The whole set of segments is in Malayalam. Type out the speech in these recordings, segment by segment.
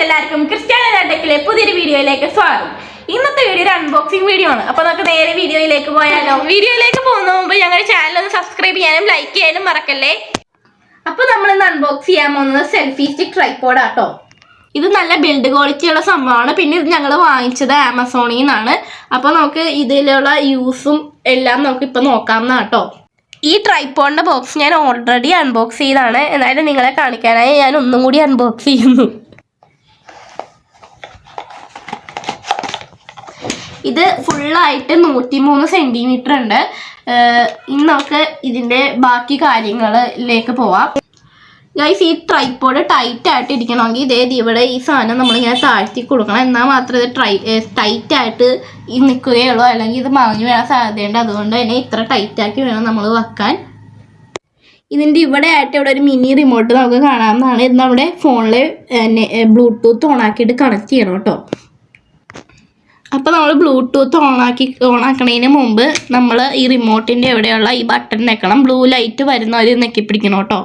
എല്ലാവർക്കും ക്രിസ്ത്യാനിലെ പുതിയൊരു വീഡിയോയിലേക്ക് സ്വാഗതം. ഇന്നത്തെ വീഡിയോ ഒരു അൺബോക്സിംഗ് വീഡിയോ ആണ്. അപ്പോൾ നമുക്ക് നേരെ വീഡിയോയിലേക്ക് പോയാലോ? വീഡിയോയിലേക്ക് പോകുന്ന മുമ്പ് ഞങ്ങളുടെ ചാനൽ ഒന്ന് സബ്സ്ക്രൈബ് ചെയ്യാനും ലൈക്ക് ചെയ്യാനും മറക്കല്ലേ. അപ്പോൾ നമ്മൾ ഇന്ന് അൺബോക്സ് ചെയ്യാൻ പോകുന്നത് സെൽഫി സ്റ്റിക്ക് ട്രൈപോഡ് ആട്ടോ. ഇത് നല്ല ബിൽഡ് ക്വാളിറ്റി ഉള്ള സംഭവമാണ്. പിന്നെ ഇത് ഞങ്ങൾ വാങ്ങിച്ചത് ആമസോണിൽ നിന്നാണ്. അപ്പോൾ നമുക്ക് ഇതിലുള്ള യൂസും എല്ലാം നമുക്ക് ഇപ്പോൾ നോക്കാവുന്നതാട്ടോ. ഈ ട്രൈപോഡിൻ്റെ ബോക്സ് ഞാൻ ഓൾറെഡി അൺബോക്സ് ചെയ്താണ്. എന്നാലും നിങ്ങളെ കാണിക്കാനായി ഞാൻ ഒന്നും കൂടി അൺബോക്സ് ചെയ്യുന്നു. ഇത് ഫുള്ളായിട്ട് 103 സെൻറ്റിമീറ്റർ ഉണ്ട്. ഇനി നമുക്ക് ഇതിൻ്റെ ബാക്കി കാര്യങ്ങളിലേക്ക് പോവാം. ഗൈസ്, ഈ ട്രൈപോഡ് ടൈറ്റ് ആയിട്ട് ഇരിക്കണമെങ്കിൽ ഇതേ ഇവിടെ ഈ സാധനം നമ്മളിങ്ങനെ താഴ്ത്തി കൊടുക്കണം. എന്നാൽ മാത്രമേ ഇത് ടൈറ്റ് ആയിട്ട് നിൽക്കുകയുള്ളൂ. അല്ലെങ്കിൽ ഇത് മാഞ്ഞു വീഴാൻ സാധ്യതയുണ്ട്. അതുകൊണ്ട് തന്നെ ഇത്ര ടൈറ്റാക്കി വേണം നമ്മൾ വെക്കാൻ. ഇതിൻ്റെ ഇവിടെ ആയിട്ട് ഇവിടെ ഒരു മിനി റിമോട്ട് നമുക്ക് കാണാവുന്നതാണ്. ഇത് നമ്മുടെ ഫോണിൽ ബ്ലൂടൂത്ത് ഓണാക്കിയിട്ട് കണക്ട് ചെയ്യണം കേട്ടോ. അപ്പോൾ നമ്മൾ ബ്ലൂടൂത്ത് ഓണാക്കണതിന് മുമ്പ് നമ്മൾ ഈ റിമോട്ടിൻ്റെ എവിടെയുള്ള ഈ ബട്ടൺ ഞെക്കണം. ബ്ലൂ ലൈറ്റ് വരുന്നവർ ഞെക്കിപ്പിടിക്കണം കേട്ടോ.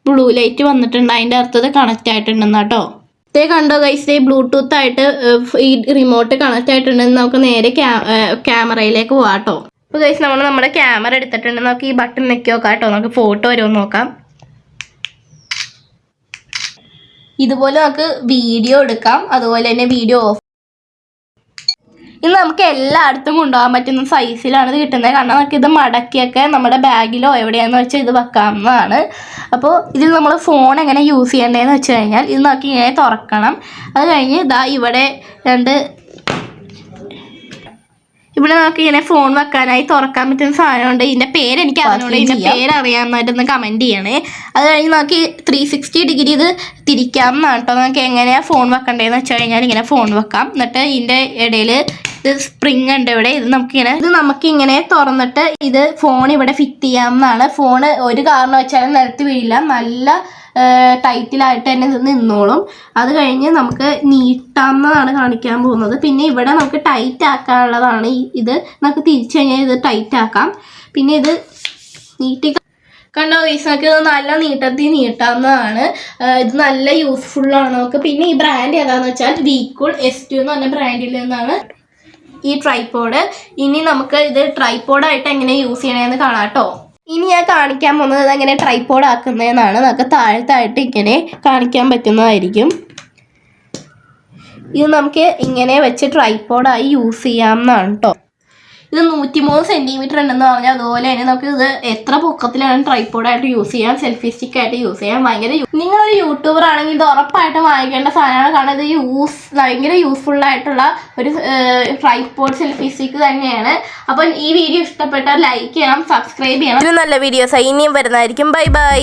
ബ്ലൂ ലൈറ്റ് വന്നിട്ടുണ്ട്, അതിൻ്റെ അർത്ഥം കണക്റ്റ് ആയിട്ടുണ്ടെന്ന് കേട്ടോ. ഇതേ കണ്ടോ ഗൈസ്, ബ്ലൂടൂത്ത് ആയിട്ട് ഈ റിമോട്ട് കണക്റ്റ് ആയിട്ടുണ്ടെന്ന് നമുക്ക് നേരെ ക്യാമറയിലേക്ക് പോകാം കേട്ടോ. അപ്പോൾ ഗൈസ്, നമ്മൾ നമ്മുടെ ക്യാമറ എടുത്തിട്ടുണ്ട്. നമുക്ക് ഈ ബട്ടൺ ഞെക്കി നോക്കാം കേട്ടോ. നമുക്ക് ഫോട്ടോ വരുമെന്ന് നോക്കാം. ഇതുപോലെ നമുക്ക് വീഡിയോ എടുക്കാം. അതുപോലെ തന്നെ വീഡിയോ ഓഫ്. ഇത് നമുക്ക് എല്ലായിടത്തും കൊണ്ടുപോകാൻ പറ്റുന്ന സൈസിലാണ് ഇത് കിട്ടുന്നത്. കാരണം നമുക്കിത് മടക്കിയൊക്കെ നമ്മുടെ ബാഗിലോ എവിടെയാണെന്ന് വെച്ചാൽ ഇത് വെക്കാവുന്നതാണ്. അപ്പോൾ ഇതിൽ നമ്മൾ ഫോൺ എങ്ങനെ യൂസ് ചെയ്യേണ്ടതെന്ന് വെച്ച് കഴിഞ്ഞാൽ ഇത് നമുക്ക് ഇങ്ങനെ തുറക്കണം. അത് കഴിഞ്ഞ് ഇതാ ഇവിടെ ഇവിടെ നമുക്ക് ഇങ്ങനെ ഫോൺ വെക്കാനായി തുറക്കാൻ പറ്റുന്ന സാധനമുണ്ട്. ഇതിൻ്റെ പേര് എനിക്ക് അറിഞ്ഞുകൊണ്ട് ഇതിൻ്റെ പേര് അറിയാമെന്നായിട്ടൊന്ന് കമൻറ്റ് ചെയ്യണേ. അത് കഴിഞ്ഞ് നമുക്ക് 360 ഡിഗ്രി ഇത് തിരിക്കാമെന്നാണ് കേട്ടോ. നമുക്ക് എങ്ങനെയാണ് ഫോൺ വെക്കേണ്ടതെന്ന് വെച്ച് കഴിഞ്ഞാൽ ഇങ്ങനെ ഫോൺ വെക്കാം. എന്നിട്ട് ഇതിൻ്റെ ഇടയിൽ ഇത് സ്പ്രിങ് ഉണ്ട് ഇവിടെ. ഇത് നമുക്കിങ്ങനെ തുറന്നിട്ട് ഇത് ഫോൺ ഇവിടെ ഫിറ്റ് ചെയ്യാവുന്നതാണ്. ഫോണ് ഒരു കാരണം വെച്ചാലും നിലത്ത് വീഴില്ല. നല്ല ടൈറ്റിലായിട്ട് തന്നെ ഇത് നിന്നോളും. അത് കഴിഞ്ഞ് നമുക്ക് നീട്ടാവുന്നതാണ് കാണിക്കാൻ പോകുന്നത്. പിന്നെ ഇവിടെ നമുക്ക് ടൈറ്റ് ആക്കാനുള്ളതാണ്. ഇത് നമുക്ക് തിരിച്ചു കഴിഞ്ഞാൽ ഇത് ടൈറ്റ് ആക്കാം. പിന്നെ ഇത് നീട്ടി കണ്ടോ ഗൈസ്, നമുക്ക് ഇത് നല്ല നീട്ടാവുന്നതാണ്. ഇത് നല്ല യൂസ്ഫുള്ളാണ് നമുക്ക്. പിന്നെ ഈ ബ്രാൻഡ് ഏതാണെന്ന് വെച്ചാൽ വീക്കൂൾ S2 എന്ന് പറഞ്ഞ ബ്രാൻഡിൽ നിന്നാണ് ഈ ട്രൈപോഡ്. ഇനി നമുക്ക് ഇത് ട്രൈപോഡായിട്ട് എങ്ങനെ യൂസ് ചെയ്യണമെന്ന് കാണാം കേട്ടോ. ഇനി ഞാൻ കാണിക്കാൻ പോകുന്നത് എങ്ങനെ ട്രൈപോഡ് ആക്കുന്നതെന്നാണ്. നമുക്ക് താഴത്തായിട്ട് ഇങ്ങനെ കാണിക്കാൻ പറ്റുന്നതായിരിക്കും. ഇത് നമുക്ക് ഇങ്ങനെ വെച്ച് ട്രൈപോഡായി യൂസ് ചെയ്യാവുന്നതാണ് കേട്ടോ. ഇത് 103 സെൻറ്റിമീറ്റർ ഉണ്ടെന്ന് പറഞ്ഞാൽ അതുപോലെ തന്നെ നമുക്ക് ഇത് എത്ര പൊക്കത്തിലാണ് ട്രൈപോഡായിട്ട് യൂസ് ചെയ്യാം, സെൽഫി സ്റ്റിക്കായിട്ട് യൂസ് ചെയ്യാം. നിങ്ങളൊരു യൂട്യൂബർ ആണെങ്കിൽ ഇത് ഉറപ്പായിട്ടും വാങ്ങിക്കേണ്ട സാധനമാണ്. കാരണം ഇത് ഭയങ്കര യൂസ്ഫുള്ളായിട്ടുള്ള ഒരു ട്രൈപോഡ് സെൽഫി സ്റ്റിക്ക് തന്നെയാണ്. അപ്പം ഈ വീഡിയോ ഇഷ്ടപ്പെട്ടാൽ ലൈക്ക് ചെയ്യണം, സബ്സ്ക്രൈബ് ചെയ്യണം. നല്ല വീഡിയോസ് ഇനിയും വരുന്നതായിരിക്കും. Bye bye.